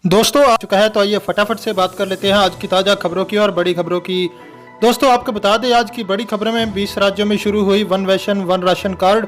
दोस्तों आ चुका है, तो आइए फटाफट से बात कर लेते हैं आज की ताज़ा खबरों की और बड़ी खबरों की। दोस्तों आपको बता दें, आज की बड़ी खबरों में 20 राज्यों में शुरू हुई one nation one ration card.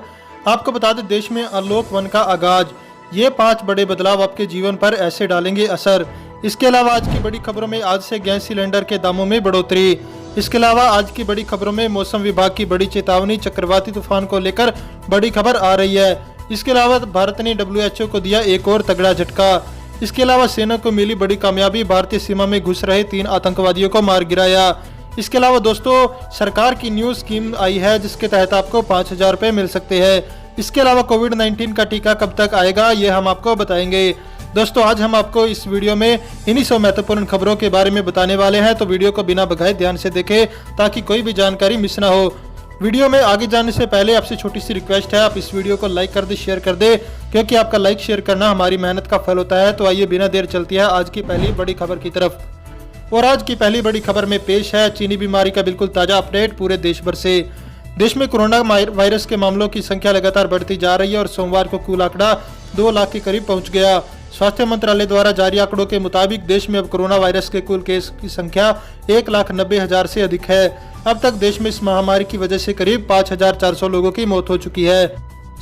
आपको बता दें, देश में अनलॉक 1 का आगाज। ये 5 बड़े बदलाव आपके जीवन पर ऐसे डालेंगे असर। इसके अलावा आज की बड़ी खबरों में आज से गैस सिलेंडर के दामों में बढ़ोतरी। इसके अलावा आज की बड़ी खबरों में मौसम विभाग की बड़ी चेतावनी, चक्रवाती तूफान को लेकर बड़ी खबर आ रही है। इसके अलावा भारत ने WHO को दिया एक और तगड़ा झटका। इसके अलावा सेना को मिली बड़ी कामयाबी, भारतीय सीमा में घुस रहे 3 आतंकवादियों को मार गिराया। इसके अलावा दोस्तों सरकार की न्यू स्कीम आई है जिसके तहत आपको 5,000 रुपये मिल सकते हैं। इसके अलावा कोविड-19 का टीका कब तक आएगा ये हम आपको बताएंगे। दोस्तों आज हम आपको इस वीडियो में इन्हीं 100 महत्वपूर्ण खबरों के बारे में बताने वाले हैं, तो वीडियो को बिना भगाए ध्यान से देखें ताकि कोई भी जानकारी मिस ना हो। वीडियो में आगे जाने से पहले आपसे छोटी सी रिक्वेस्ट है, आप इस वीडियो को लाइक कर दे, शेयर कर दे, क्योंकि आपका लाइक शेयर करना हमारी मेहनत का फल होता है। तो आइए बिना देर चलती है आज की पहली बड़ी खबर की तरफ। और आज की पहली बड़ी खबर में पेश है चीनी बीमारी का बिल्कुल ताज़ा अपडेट पूरे देश भर से। देश में कोरोना वायरस के मामलों की संख्या लगातार बढ़ती जा रही है और सोमवार को कुल आंकड़ा 2 लाख के करीब पहुंच गया। स्वास्थ्य मंत्रालय द्वारा जारी आंकड़ों के मुताबिक देश में अब कोरोना वायरस के कुल केस की संख्या 1,90,000 से अधिक है। अब तक देश में इस महामारी की वजह से करीब 5,400 लोगों की मौत हो चुकी है।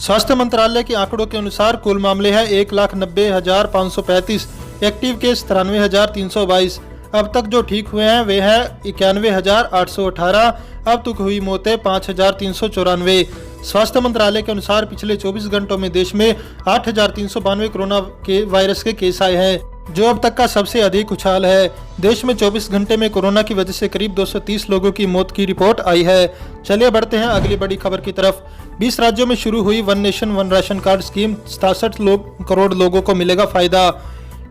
स्वास्थ्य मंत्रालय के आंकड़ों के अनुसार कुल मामले हैं 1,90,535, एक्टिव केस 93,322। अब तक जो ठीक हुए हैं वे हैं 91,818। अब तक हुई मौतें 5,394। स्वास्थ्य मंत्रालय के अनुसार पिछले 24 घंटों में देश में 8,392 कोरोना के वायरस के केस आए हैं, जो अब तक का सबसे अधिक उछाल है। देश में 24 घंटे में कोरोना की वजह से करीब 230 लोगों की मौत की रिपोर्ट आई है। चलिए बढ़ते हैं अगली बड़ी खबर की तरफ। 20 राज्यों में शुरू हुई one nation one ration card scheme, 67 crore लोगों को मिलेगा फायदा।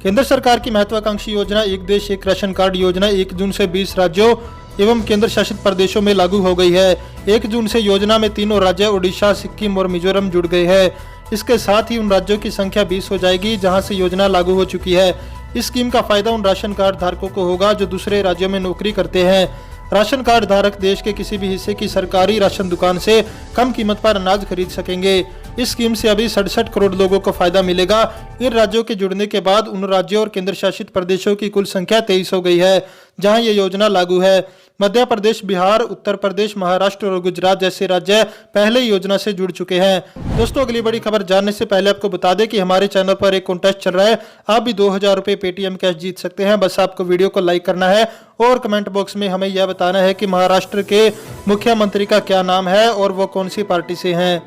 केंद्र सरकार की महत्वाकांक्षी योजना एक देश एक राशन कार्ड योजना 1 जून से 20 राज्यों एवं केंद्र शासित प्रदेशों में लागू हो गई है। 1 जून से योजना में तीनों राज्य ओडिशा, सिक्किम और मिजोरम जुड़ गए हैं। इसके साथ ही उन राज्यों की संख्या 20 हो जाएगी जहां से योजना लागू हो चुकी है। इस स्कीम का फायदा उन राशन कार्ड धारकों को होगा जो दूसरे राज्यों में नौकरी करते हैं। राशन कार्ड धारक देश के किसी भी हिस्से की सरकारी राशन दुकान से कम कीमत पर अनाज खरीद सकेंगे। इस स्कीम से अभी 67 करोड़ लोगों को फायदा मिलेगा। इन राज्यों के जुड़ने के बाद उन राज्यों और केंद्र शासित प्रदेशों की कुल संख्या 23 हो गई है जहां ये योजना लागू है। मध्य प्रदेश, बिहार, उत्तर प्रदेश, महाराष्ट्र और गुजरात जैसे राज्य पहले ही योजना से जुड़ चुके हैं। दोस्तों अगली बड़ी खबर जानने से पहले आपको बता दें कि हमारे चैनल पर एक कॉन्टेस्ट चल रहा है। आप भी 2,000 रुपये पेटीएम कैश जीत सकते हैं। बस आपको वीडियो को लाइक करना है और कमेंट बॉक्स में हमें यह बताना है कि महाराष्ट्र के मुख्यमंत्री का क्या नाम है और वो कौन सी पार्टी से हैं।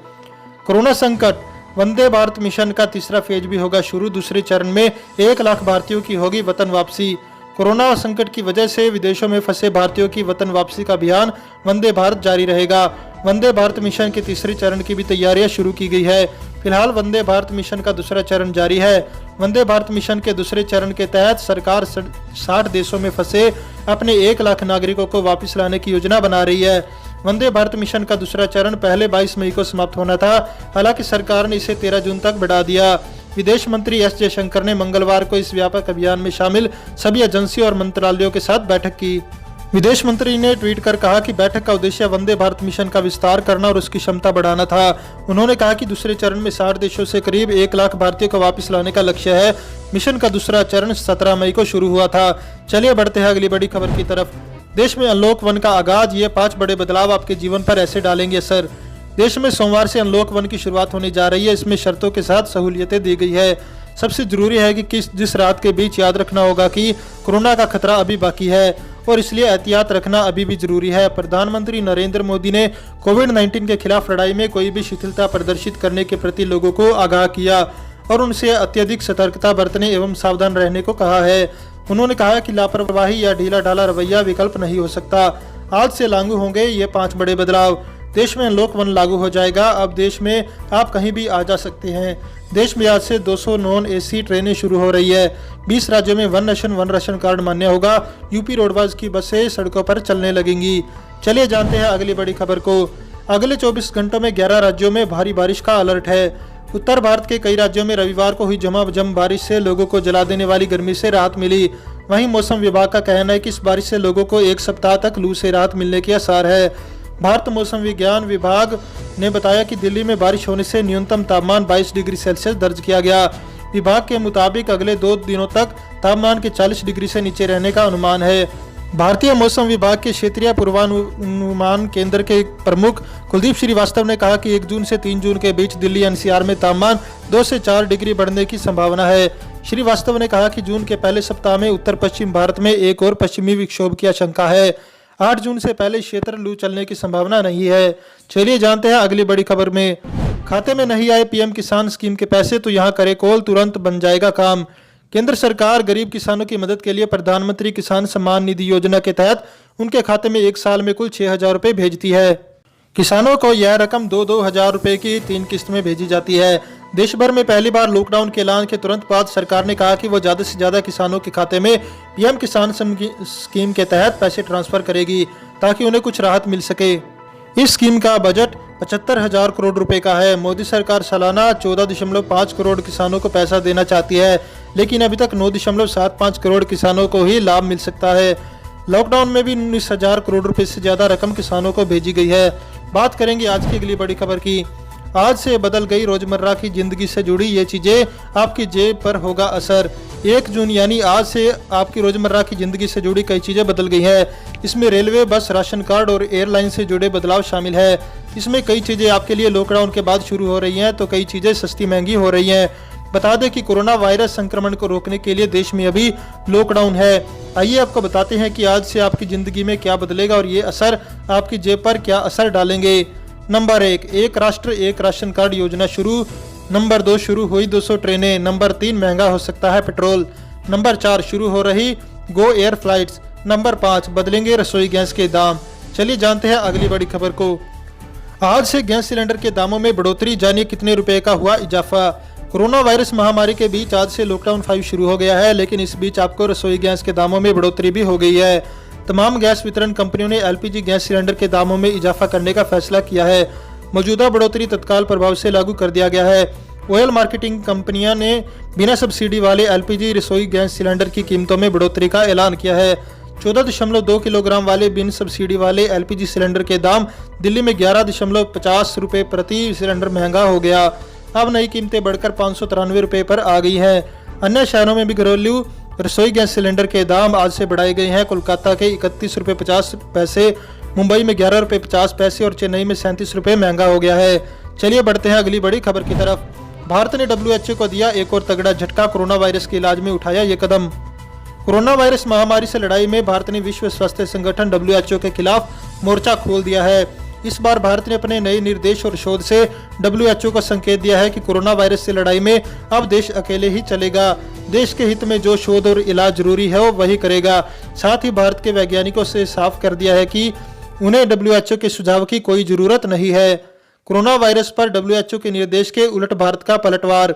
कोरोना संकट, वंदे भारत मिशन का तीसरा फेज भी होगा शुरू। दूसरे चरण में 1 लाख भारतीयों की होगी वतन वापसी। कोरोना संकट की वजह से विदेशों में फंसे भारतीयों की वतन वापसी का अभियान वंदे भारत जारी रहेगा। वंदे भारत मिशन के तीसरे चरण की भी तैयारियां शुरू की गई है। फिलहाल वंदे भारत मिशन का दूसरा चरण जारी है। वंदे भारत मिशन के दूसरे चरण के तहत सरकार 60 देशों में फंसे अपने 1 लाख नागरिकों को वापस लाने की योजना बना रही है। वंदे भारत मिशन का दूसरा चरण पहले 22 मई को समाप्त होना था, हालांकि सरकार ने इसे 13 जून तक बढ़ा दिया। विदेश मंत्री एस जयशंकर ने मंगलवार को इस व्यापक अभियान में शामिल सभी एजेंसियों और मंत्रालयों के साथ बैठक की। विदेश मंत्री ने ट्वीट कर कहा कि बैठक का उद्देश्य वंदे भारत मिशन का विस्तार करना और उसकी क्षमता बढ़ाना था। उन्होंने कहा कि दूसरे चरण में 60 देशों से करीब 1 लाख भारतीयों को वापस लाने का लक्ष्य है। मिशन का दूसरा चरण 17 मई को शुरू हुआ था। चलिए बढ़ते हैं अगली बड़ी खबर की तरफ। देश में अनलॉक 1 का आगाज, ये 5 बड़े बदलाव आपके जीवन पर ऐसे डालेंगे असर। देश में सोमवार से अनलॉक 1 की शुरुआत होने जा रही है। इसमें शर्तों के साथ सहूलियतें दी गई है। सबसे जरूरी है कि जिस रात के बीच याद रखना होगा कि कोरोना का खतरा अभी बाकी है और इसलिए एहतियात रखना अभी भी जरूरी है। प्रधानमंत्री नरेंद्र मोदी ने कोविड-19 के खिलाफ लड़ाई में कोई भी शिथिलता प्रदर्शित करने के प्रति लोगों को आगाह किया और उनसे अत्यधिक सतर्कता बरतने एवं सावधान रहने को कहा है। उन्होंने कहा कि लापरवाही या ढीला ढाला रवैया विकल्प नहीं हो सकता। आज से लागू होंगे ये 5 बड़े बदलाव। देश में अनलॉक 1 लागू हो जाएगा। अब देश में आप कहीं भी आ जा सकते हैं। देश में आज से 200 नॉन AC ट्रेनें शुरू हो रही है। 20 राज्यों में one nation one ration card मान्य होगा। यूपी रोडवेज की बसें सड़कों पर चलने लगेंगी। चलिए जानते हैं अगली बड़ी खबर को। अगले 24 घंटों में 11 राज्यों में भारी बारिश का अलर्ट है। उत्तर भारत के कई राज्यों में रविवार को हुई झमाझम बारिश से लोगों को जला देने वाली गर्मी से राहत मिली। वहीं मौसम विभाग का कहना है कि इस बारिश से लोगों को 1 सप्ताह तक लू से राहत मिलने के आसार है। भारत मौसम विज्ञान विभाग ने बताया कि दिल्ली में बारिश होने से न्यूनतम तापमान 22 डिग्री सेल्सियस दर्ज किया गया। विभाग के मुताबिक अगले 2 दिनों तक तापमान के 40 डिग्री से नीचे रहने का अनुमान है। भारतीय मौसम विभाग के क्षेत्रीय पूर्वानुमान केंद्र के प्रमुख कुलदीप श्रीवास्तव ने कहा कि 1 जून से 3 जून के बीच दिल्ली एनसीआर में तापमान 2 से 4 डिग्री बढ़ने की संभावना है। श्रीवास्तव ने कहा कि जून के पहले सप्ताह में उत्तर पश्चिम भारत में एक और पश्चिमी विक्षोभ की आशंका है। 8 जून से पहले क्षेत्र लू चलने की संभावना नहीं है। चलिए जानते हैं अगली बड़ी खबर में। खाते में नहीं आए पीएम किसान स्कीम के पैसे तो यहाँ करे कॉल, तुरंत बन जाएगा काम। केंद्र सरकार गरीब किसानों की मदद के लिए प्रधानमंत्री किसान सम्मान निधि योजना के तहत उनके खाते में एक साल में कुल 6,000 रुपए भेजती है। किसानों को यह रकम 2-2 हजार रुपए की 3 किस्त में भेजी जाती है। देश भर में पहली बार लॉकडाउन के ऐलान के तुरंत बाद सरकार ने कहा कि वो ज्यादा से ज्यादा किसानों के खाते में पीएम किसान स्कीम के तहत पैसे ट्रांसफर करेगी ताकि उन्हें कुछ राहत मिल सके। इस स्कीम का बजट 75,000 करोड़ रुपए का है। मोदी सरकार सालाना 14.5 करोड़ किसानों को पैसा देना चाहती है, लेकिन अभी तक 9.75 करोड़ किसानों को ही लाभ मिल सकता है। लॉकडाउन में भी 19,000 करोड़ रुपए से ज्यादा रकम किसानों को भेजी गई है। बात करेंगे आज की अगली बड़ी खबर की। आज से बदल गई रोजमर्रा की जिंदगी से जुड़ी ये चीजें, आपकी जेब पर होगा असर। 1 जून यानी आज से आपकी रोजमर्रा की जिंदगी से जुड़ी कई चीजें बदल गई है। इसमें रेलवे, बस, राशन कार्ड और एयरलाइन से जुड़े बदलाव शामिल है। इसमें कई चीजें आपके लिए लॉकडाउन के बाद शुरू हो रही हैं, तो कई चीजें सस्ती महंगी हो रही हैं। बता दें कि कोरोना वायरस संक्रमण को रोकने के लिए देश में अभी लॉकडाउन है। आइए आपको बताते हैं कि आज से आपकी जिंदगी में क्या बदलेगा और ये असर आपकी जेब पर क्या असर डालेंगे। नंबर 1, एक राष्ट्र एक राशन कार्ड योजना शुरू। नंबर 2, शुरू हुई 200 ट्रेनें। नंबर 3, महंगा हो सकता है पेट्रोल। नंबर 4, शुरू हो रही गो एयर फ्लाइट्स। नंबर 5, बदलेंगे रसोई गैस के दाम। चलिए जानते हैं अगली बड़ी खबर को। आज से गैस सिलेंडर के दामों में बढ़ोतरी, जानिए कितने रुपए का हुआ इजाफा। कोरोना वायरस महामारी के बीच आज से लॉकडाउन 5 शुरू हो गया है, लेकिन इस बीच आपको रसोई गैस के दामों में बढ़ोतरी भी हो गई है। तमाम गैस वितरण कंपनियों ने एलपीजी गैस सिलेंडर के दामों में इजाफा करने का फैसला किया है। मौजूदा बढ़ोतरी तत्काल प्रभाव से लागू कर दिया गया है। ऑयल मार्केटिंग कंपनियां ने बिना सब्सिडी वाले एलपीजी रसोई गैस सिलेंडर की कीमतों में बढ़ोतरी का ऐलान किया है। 14.2 किलोग्राम वाले बिन सब्सिडी वाले एलपीजी सिलेंडर के दाम दिल्ली में 11.50 रुपए प्रति सिलेंडर महंगा हो गया। अब नई कीमतें बढ़कर 593 रुपए पर आ गई हैं। अन्य शहरों में भी घरेलू रसोई गैस सिलेंडर के दाम आज से बढ़ाए गए हैं। कोलकाता के 31 रुपए 50 पैसे, मुंबई में 11 रुपए 50 पैसे और चेन्नई में 37 रुपए महंगा हो गया है। चलिए बढ़ते हैं अगली बड़ी खबर की तरफ। भारत ने WHO को दिया एक और तगड़ा झटका, कोरोना वायरस के इलाज में उठाया ये कदम। कोरोना वायरस महामारी से लड़ाई में भारत ने विश्व स्वास्थ्य संगठन WHO के खिलाफ मोर्चा खोल दिया है। इस बार भारत ने अपने नए निर्देश और शोध से WHO को संकेत दिया है कि कोरोना वायरस से लड़ाई में अब देश अकेले ही चलेगा। देश के हित में जो शोध और इलाज जरूरी है वो वही करेगा। साथ ही भारत के वैज्ञानिकों से साफ कर दिया है कि उन्हें WHO के सुझाव की कोई जरूरत नहीं है। कोरोना वायरस पर WHO के निर्देश के उलट भारत का पलटवार।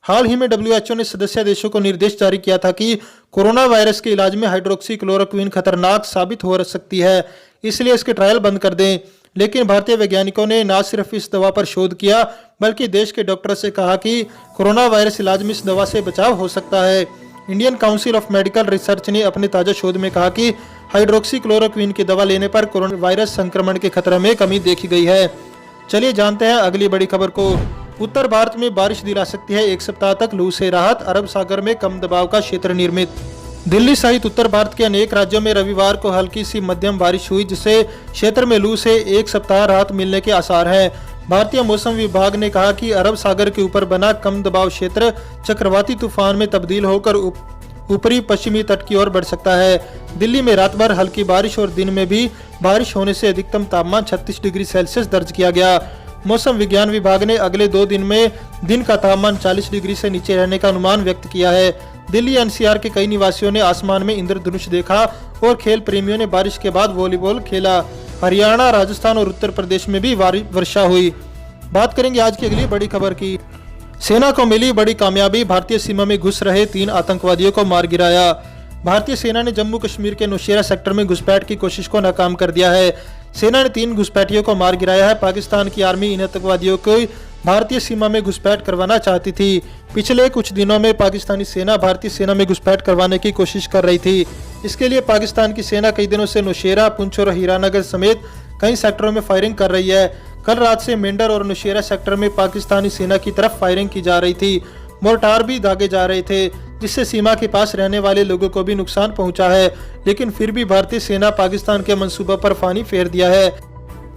हाल ही में WHO ने सदस्य देशों को निर्देश जारी किया था कि कोरोना वायरस के इलाज में हाइड्रोक्सीक्लोरोक्विन खतरनाक साबित हो सकती है, इसलिए इसके ट्रायल बंद कर दें। लेकिन भारतीय वैज्ञानिकों ने न सिर्फ इस दवा पर शोध किया, बल्कि देश के डॉक्टर से कहा कि कोरोना वायरस इलाज में इस दवा से बचाव हो सकता है। Indian council of medical research ने अपने ताजा शोध में कहा कि हाइड्रोक्सीक्लोरोक्विन की दवा लेने पर कोरोना वायरस संक्रमण के खतरे में कमी देखी गई है। चलिए जानते हैं अगली बड़ी खबर को। उत्तर भारत में बारिश दिला सकती है 1 सप्ताह तक लू से राहत, अरब सागर में कम दबाव का क्षेत्र निर्मित। दिल्ली सहित उत्तर भारत के अनेक राज्यों में रविवार को हल्की सी मध्यम बारिश हुई, जिससे क्षेत्र में लू से 1 सप्ताह राहत मिलने के आसार हैं। भारतीय मौसम विभाग ने कहा कि अरब सागर के ऊपर बना कम दबाव क्षेत्र चक्रवाती तूफान में तब्दील होकर ऊपरी पश्चिमी तट की ओर बढ़ सकता है। दिल्ली में रात भर हल्की बारिश और दिन में भी बारिश होने से अधिकतम तापमान 36 डिग्री सेल्सियस दर्ज किया गया। मौसम विज्ञान विभाग ने अगले 2 दिन में दिन का तापमान 40 डिग्री से नीचे रहने का अनुमान व्यक्त किया है। दिल्ली एनसीआर के कई निवासियों ने आसमान में इंद्रधनुष देखा और खेल प्रेमियों ने बारिश के बाद वॉलीबॉल खेला। हरियाणा, राजस्थान और उत्तर प्रदेश में भी वर्षा हुई। बात करेंगे आज की अगली बड़ी खबर की। सेना को मिली बड़ी कामयाबी, भारतीय सीमा में घुस रहे 3 आतंकवादियों को मार गिराया। भारतीय सेना ने जम्मू कश्मीर के नौशेरा सेक्टर में घुसपैठ की कोशिश को नाकाम कर दिया है। सेना ने 3 घुसपैठियों को मार गिराया है। पाकिस्तान की आर्मी इन आतंकवादियों को भारतीय सीमा में घुसपैठ करवाना चाहती थी। पिछले कुछ दिनों में पाकिस्तानी सेना भारतीय सेना में घुसपैठ करवाने की कोशिश कर रही थी। इसके लिए पाकिस्तान की सेना कई दिनों से नौशेरा, पुंछ और हीरानगर समेत कई सेक्टरों में फायरिंग कर रही है। कल रात से मेंढर और नौशेरा सेक्टर में पाकिस्तानी सेना की तरफ फायरिंग की जा रही थी। मोर्टार भी दागे जा रहे थे, जिससे सीमा के पास रहने वाले लोगों को भी नुकसान पहुंचा है। लेकिन फिर भी भारतीय सेना पाकिस्तान के मंसूबों पर पानी फेर दिया है।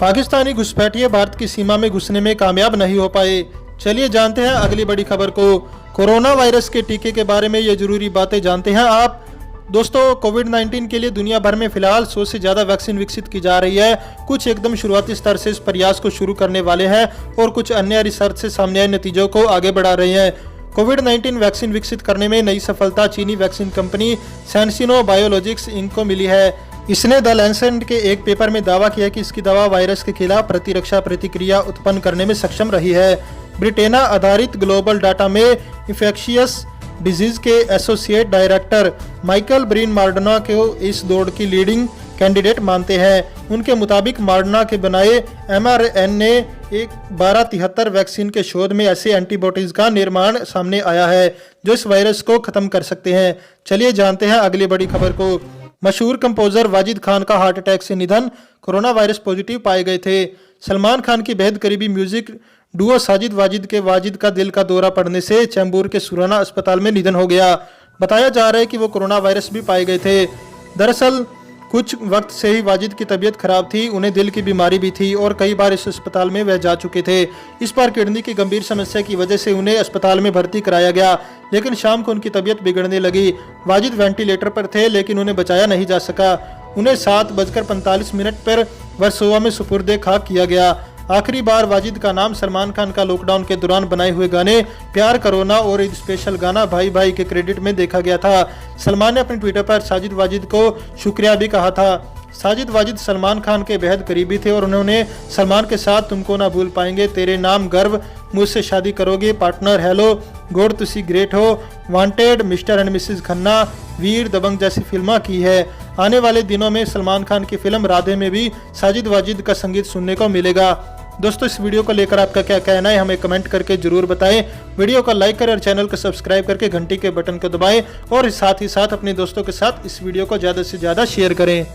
पाकिस्तानी घुसपैठिए भारत की सीमा में घुसने में कामयाब नहीं हो पाए। चलिए जानते हैं अगली बड़ी खबर को। कोरोना वायरस के टीके के बारे में ये जरूरी बातें जानते हैं आप। दोस्तों, कोविड-19 के लिए दुनिया भर में फिलहाल 100 से ज़्यादा वैक्सीन विकसित की जा रही है। कुछ एकदम शुरुआती स्तर से इस प्रयास को शुरू करने वाले हैं और कुछ अन्य रिसर्च से सामने आए नतीजों को आगे बढ़ा रहे हैं। कोविड-19 वैक्सीन विकसित करने में नई सफलता चीनी वैक्सीन कंपनी सैनसिनो बायोलॉजिक्स इंक को मिली है। इसने द लैंसेट के एक पेपर में दावा किया कि इसकी दवा वायरस के खिलाफ प्रतिरक्षा प्रतिक्रिया उत्पन्न करने में सक्षम रही है। ब्रिटेना आधारित ग्लोबल डाटा में इंफेक्शियस डिजीज के एसोसिएट डायरेक्टर माइकल ब्रीन मॉडर्ना को इस दौड़ की लीडिंग कैंडिडेट मानते हैं। उनके मुताबिक मॉडर्ना के बनाए mRNA 1273 वैक्सीन के शोध में ऐसे एंटीबॉडीज का निर्माण सामने आया है जो इस वायरस को खत्म कर सकते हैं। चलिए जानते हैं अगली बड़ी खबर को। मशहूर कंपोजर वाजिद खान का हार्ट अटैक से निधन, कोरोना वायरस पॉजिटिव पाए गए थे। सलमान खान की बेहद करीबी म्यूजिक डुओ साजिद वाजिद का दिल का दौरा पड़ने से चैम्बूर के सुराना अस्पताल में निधन हो गया। बताया जा रहा है कि वो कोरोना वायरस भी पाए गए थे। दरअसल कुछ वक्त से ही वाजिद की तबीयत खराब थी, उन्हें दिल की बीमारी भी थी और कई बार इस अस्पताल में वह जा चुके थे। इस बार किडनी की गंभीर समस्या की वजह से उन्हें अस्पताल में भर्ती कराया गया, लेकिन शाम को उनकी तबीयत बिगड़ने लगी। वाजिद वेंटिलेटर पर थे लेकिन उन्हें बचाया नहीं जा सका। उन्हें 7:45 पर वर्सोवा में सुपुर्दे खाक किया गया। आखिरी बार वाजिद का नाम सलमान खान का लॉकडाउन के दौरान बनाए हुए गाने प्यार करोना और ईद स्पेशल गाना भाई भाई के क्रेडिट में देखा गया था। सलमान ने अपने ट्विटर पर साजिद वाजिद को शुक्रिया भी कहा था। साजिद वाजिद सलमान खान के बेहद करीबी थे और उन्होंने सलमान के साथ तुमको ना भूल पाएंगे, तेरे नाम गर्व, Mujhse Shaadi Karoge, partner, hello, God Tussi great Ho, wanted, Mr and Mrs Khanna, Veer, Dabangg जैसी फिल्में की है। आने वाले दिनों में सलमान खान की फिल्म राधे में भी साजिद वाजिद का संगीत सुनने को मिलेगा। दोस्तों, इस वीडियो को लेकर आपका क्या कहना है हमें कमेंट करके जरूर बताएं। वीडियो को लाइक करें और चैनल को सब्सक्राइब करके घंटी के बटन को दबाएं और साथ ही साथ अपने दोस्तों के साथ इस वीडियो को ज़्यादा से ज़्यादा शेयर करें।